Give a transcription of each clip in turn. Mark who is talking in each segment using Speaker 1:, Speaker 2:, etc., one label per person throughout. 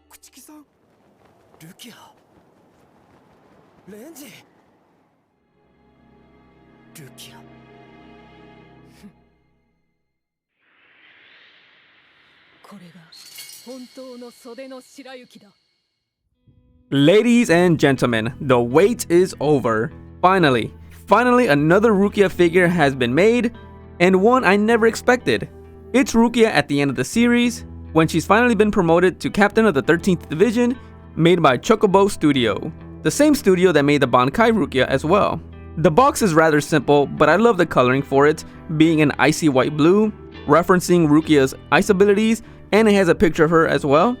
Speaker 1: Kuchiki-san? Rukia? Renji? Rukia. Ladies and gentlemen, the wait is over. Finally another Rukia figure has been made, and one I never expected. It's Rukia at the end of the series, when she's finally been promoted to Captain of the 13th Division, made by Chocobo Studio, the same studio that made the Bankai Rukia as well. The box is rather simple, but I love the coloring for it, being an icy white blue, referencing Rukia's ice abilities, and it has a picture of her as well.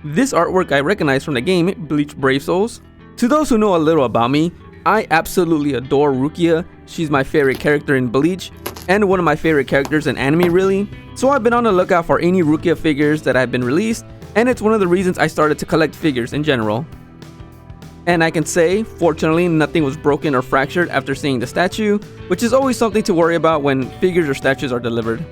Speaker 1: This artwork I recognize from the game Bleach Brave Souls. To those who know a little about me, I absolutely adore Rukia. She's my favorite character in Bleach, and one of my favorite characters in anime really. So I've been on the lookout for any Rukia figures that have been released, and it's one of the reasons I started to collect figures in general. And I can say, fortunately, nothing was broken or fractured after seeing the statue, which is always something to worry about when figures or statues are delivered.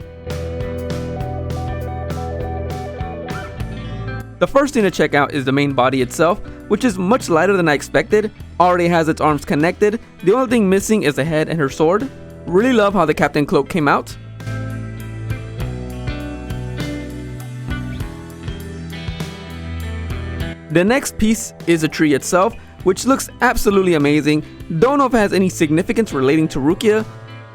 Speaker 1: The first thing to check out is the main body itself, which is much lighter than I expected. Already has its arms connected. The only thing missing is the head and her sword. Really love how the Captain Cloak came out. The next piece is the tree itself, which looks absolutely amazing. Don't know if it has any significance relating to Rukia,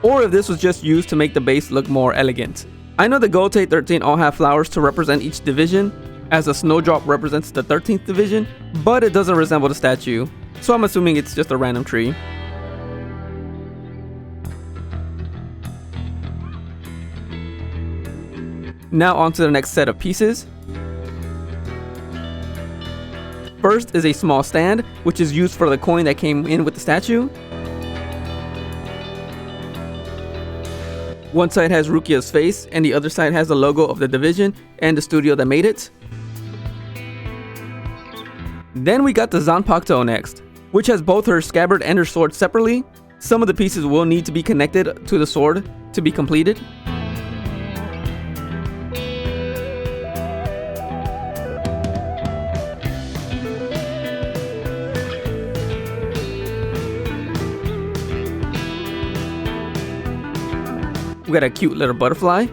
Speaker 1: or if this was just used to make the base look more elegant. I know the Gotei 13 all have flowers to represent each division, as the snowdrop represents the 13th division, but it doesn't resemble the statue, so I'm assuming it's just a random tree. Now on to the next set of pieces. First is a small stand, which is used for the coin that came in with the statue. One side has Rukia's face, and the other side has the logo of the division and the studio that made it. Then we got the Zanpakuto next, which has both her scabbard and her sword separately. Some of the pieces will need to be connected to the sword to be completed. We got a cute little butterfly,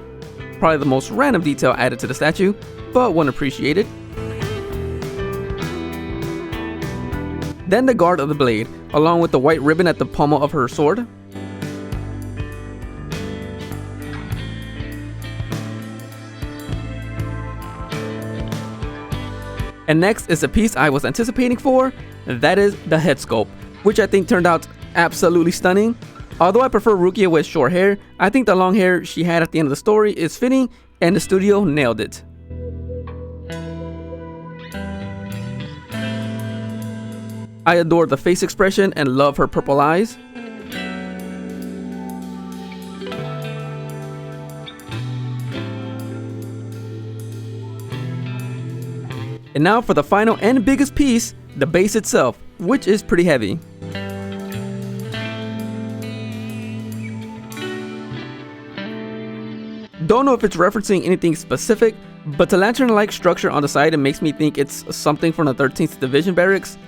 Speaker 1: probably the most random detail added to the statue, but one appreciated. Then the guard of the blade, along with the white ribbon at the pommel of her sword. And next is the piece I was anticipating for, that is the head sculpt, which I think turned out absolutely stunning. Although I prefer Rukia with short hair, I think the long hair she had at the end of the story is fitting, and the studio nailed it. I adore the face expression and love her purple eyes. And now for the final and biggest piece, the base itself, which is pretty heavy. Don't know if it's referencing anything specific, but the lantern-like structure on the side, it makes me think it's something from the 13th Division barracks.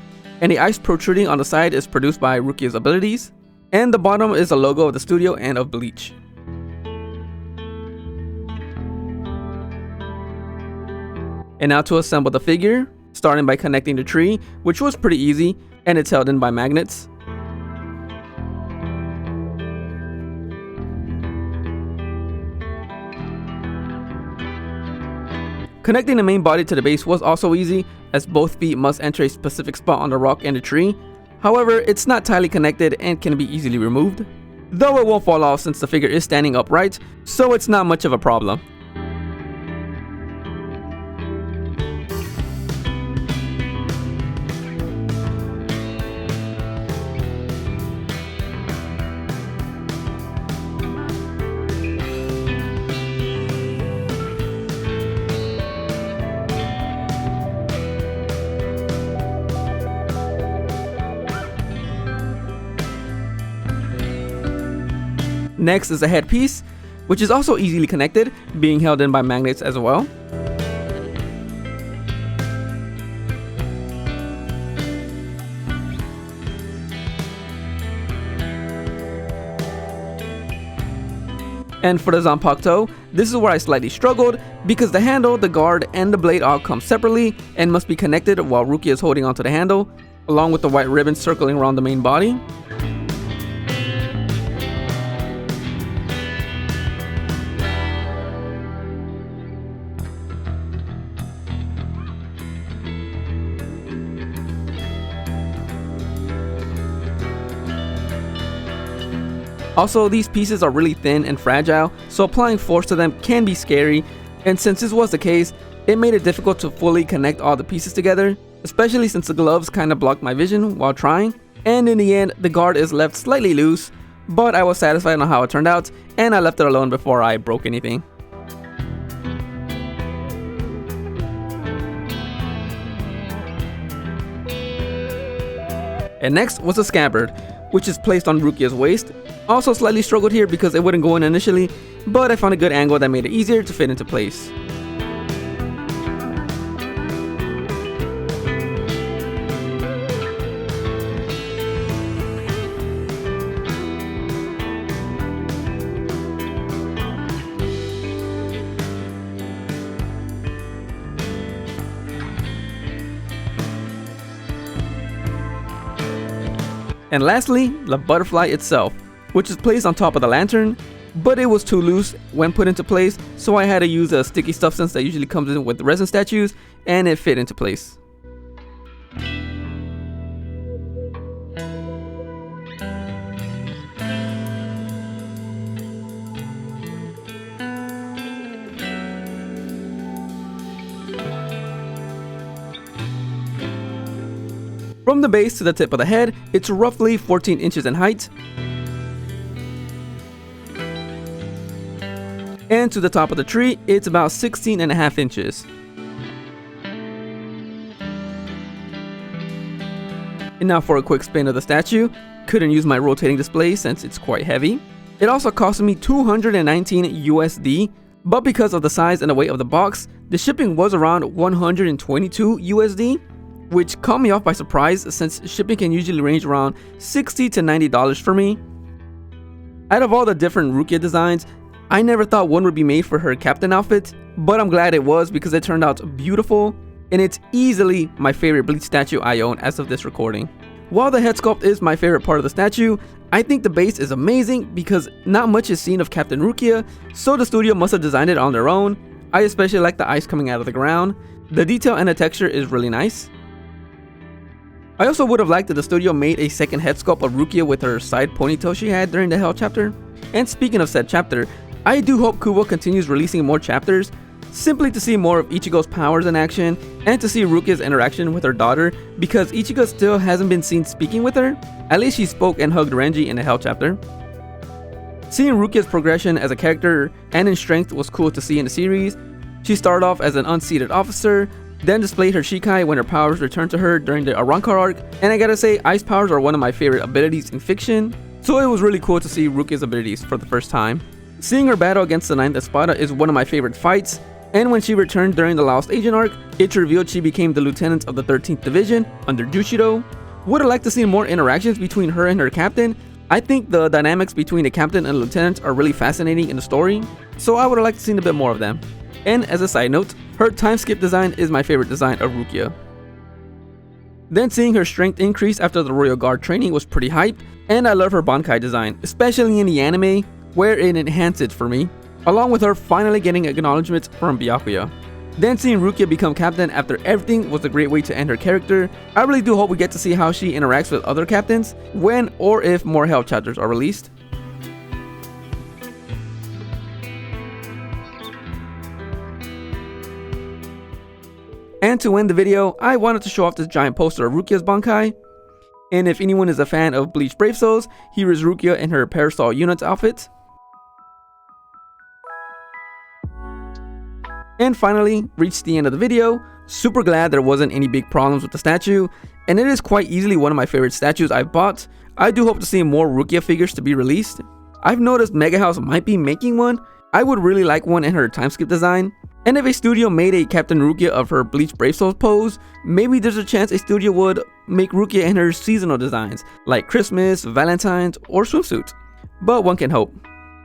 Speaker 1: And the ice protruding on the side is produced by Rukia's abilities. And the bottom is a logo of the studio and of Bleach. And now to assemble the figure, starting by connecting the tree, which was pretty easy, and it's held in by magnets. Connecting the main body to the base was also easy, as both feet must enter a specific spot on the rock and the tree. However, it's not tightly connected and can be easily removed, though it won't fall off since the figure is standing upright, so it's not much of a problem. Next is the headpiece, which is also easily connected, being held in by magnets as well. And for the Zanpakuto, this is where I slightly struggled because the handle, the guard, and the blade all come separately and must be connected while Rukia is holding onto the handle, along with the white ribbon circling around the main body. Also, these pieces are really thin and fragile, so applying force to them can be scary, and since this was the case, it made it difficult to fully connect all the pieces together, especially since the gloves kinda blocked my vision while trying, and in the end, the guard is left slightly loose, but I was satisfied on how it turned out, and I left it alone before I broke anything. And next was a scabbard, which is placed on Rukia's waist. Also slightly struggled here because it wouldn't go in initially, but I found a good angle that made it easier to fit into place. And lastly, the butterfly itself, which is placed on top of the lantern, but it was too loose when put into place, so I had to use a sticky substance that usually comes in with resin statues, and it fit into place. From the base to the tip of the head, it's roughly 14 inches in height. And to the top of the tree, it's about 16.5 inches. And now for a quick spin of the statue. Couldn't use my rotating display since it's quite heavy. It also cost me 219 USD, but because of the size and the weight of the box, the shipping was around 122 USD. Which caught me off by surprise since shipping can usually range around $60 to $90 for me. Out of all the different Rukia designs, I never thought one would be made for her captain outfit, but I'm glad it was because it turned out beautiful, and it's easily my favorite Bleach statue I own as of this recording. While the head sculpt is my favorite part of the statue, I think the base is amazing because not much is seen of Captain Rukia, so the studio must have designed it on their own. I especially like the ice coming out of the ground. The detail and the texture is really nice. I also would have liked that the studio made a second head sculpt of Rukia with her side ponytail she had during the Hell chapter. And speaking of said chapter, I do hope Kubo continues releasing more chapters, simply to see more of Ichigo's powers in action, and to see Rukia's interaction with her daughter, because Ichigo still hasn't been seen speaking with her. At least she spoke and hugged Renji in the Hell chapter. Seeing Rukia's progression as a character and in strength was cool to see in the series. She started off as an unseated officer, then displayed her Shikai when her powers returned to her during the Arrancar arc, and I gotta say, ice powers are one of my favorite abilities in fiction, so it was really cool to see Rukia's abilities for the first time. Seeing her battle against the 9th Espada is one of my favorite fights, and when she returned during the Lost Agent arc, it's revealed she became the lieutenant of the 13th Division under Jushido. Would have liked to see more interactions between her and her captain. I think the dynamics between the captain and the lieutenant are really fascinating in the story, so I would have liked to see a bit more of them. And as a side note, her time skip design is my favorite design of Rukia. Then seeing her strength increase after the Royal Guard training was pretty hype, and I love her Bankai design, especially in the anime, where it enhanced it for me, along with her finally getting acknowledgement from Byakuya. Then seeing Rukia become captain after everything was a great way to end her character. I really do hope we get to see how she interacts with other captains, when or if more Hell chapters are released. And to end the video, I wanted to show off this giant poster of Rukia's Bankai. And if anyone is a fan of Bleach Brave Souls, here is Rukia in her Parasol Unit outfit. And finally, reached the end of the video. Super glad there wasn't any big problems with the statue, and it is quite easily one of my favorite statues I've bought. I do hope to see more Rukia figures to be released. I've noticed Mega House might be making one. I would really like one in her time skip design. And if a studio made a Captain Rukia of her Bleach Brave Souls pose, maybe there's a chance a studio would make Rukia in her seasonal designs, like Christmas, Valentine's, or swimsuits. But one can hope.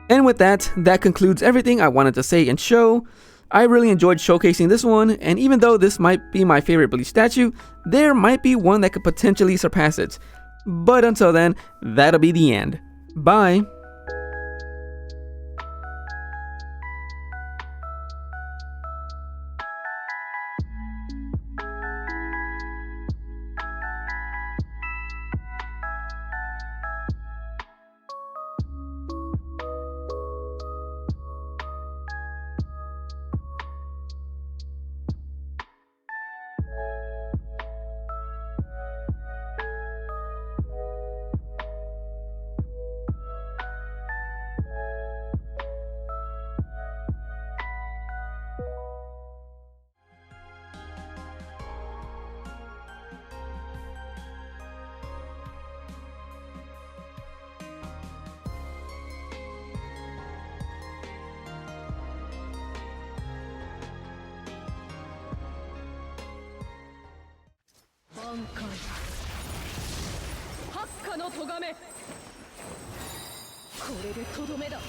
Speaker 1: And with that, that concludes everything I wanted to say and show. I really enjoyed showcasing this one, and even though this might be my favorite Bleach statue, there might be one that could potentially surpass it. But until then, that'll be the end. Bye!
Speaker 2: Hakka no togame. これでとどめだ。